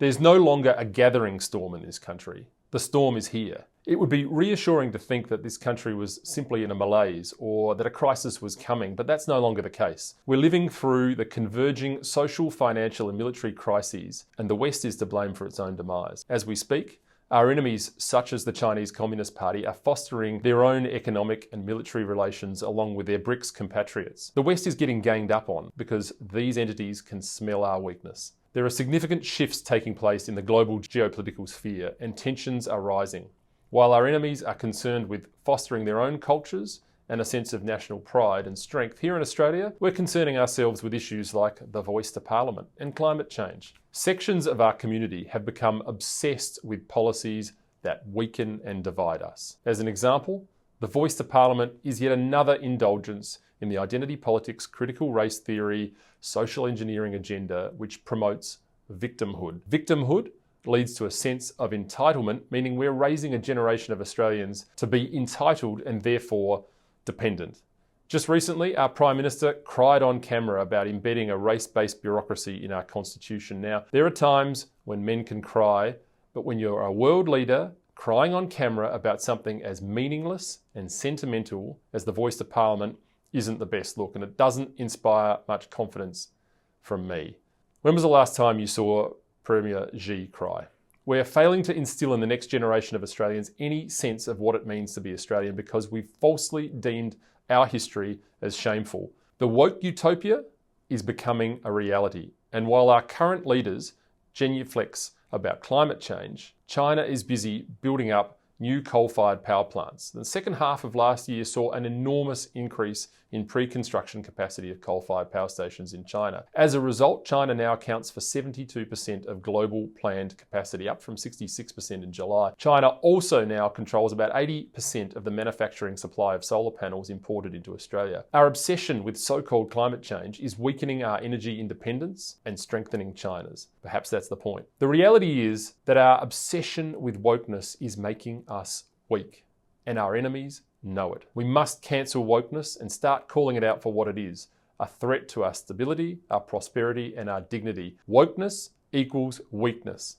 There's no longer a gathering storm in this country. The storm is here. It would be reassuring to think that this country was simply in a malaise or that a crisis was coming, but that's no longer the case. We're living through the converging social, financial and military crises, and the West is to blame for its own demise. As we speak, our enemies, such as the Chinese Communist Party, are fostering their own economic and military relations along with their BRICS compatriots. The West is getting ganged up on because these entities can smell our weakness. There are significant shifts taking place in the global geopolitical sphere, and tensions are rising. While our enemies are concerned with fostering their own cultures and a sense of national pride and strength, here in Australia, we're concerning ourselves with issues like the voice to Parliament and climate change. Sections of our community have become obsessed with policies that weaken and divide us. As an example, the voice to Parliament is yet another indulgence in the identity politics, critical race theory, social engineering agenda, which promotes victimhood. Victimhood leads to a sense of entitlement, meaning we're raising a generation of Australians to be entitled and therefore dependent. Just recently, our Prime Minister cried on camera about embedding a race-based bureaucracy in our constitution. Now, there are times when men can cry, but when you're a world leader crying on camera about something as meaningless and sentimental as the voice to Parliament isn't the best look, and it doesn't inspire much confidence from me. When was the last time you saw Premier Xi cry? We're failing to instill in the next generation of Australians any sense of what it means to be Australian because we've falsely deemed our history as shameful. The woke utopia is becoming a reality. And while our current leaders genuflex about climate change, China is busy building up new coal-fired power plants. The second half of last year saw an enormous increase in pre-construction capacity of coal-fired power stations in China. As a result, China now accounts for 72% of global planned capacity, up from 66% in July. China also now controls about 80% of the manufacturing supply of solar panels imported into Australia. Our obsession with so-called climate change is weakening our energy independence and strengthening China's. Perhaps that's the point. The reality is that our obsession with wokeness is making us weak, and our enemies know it. We must cancel wokeness and start calling it out for what it is: a threat to our stability, our prosperity, and our dignity. Wokeness equals weakness.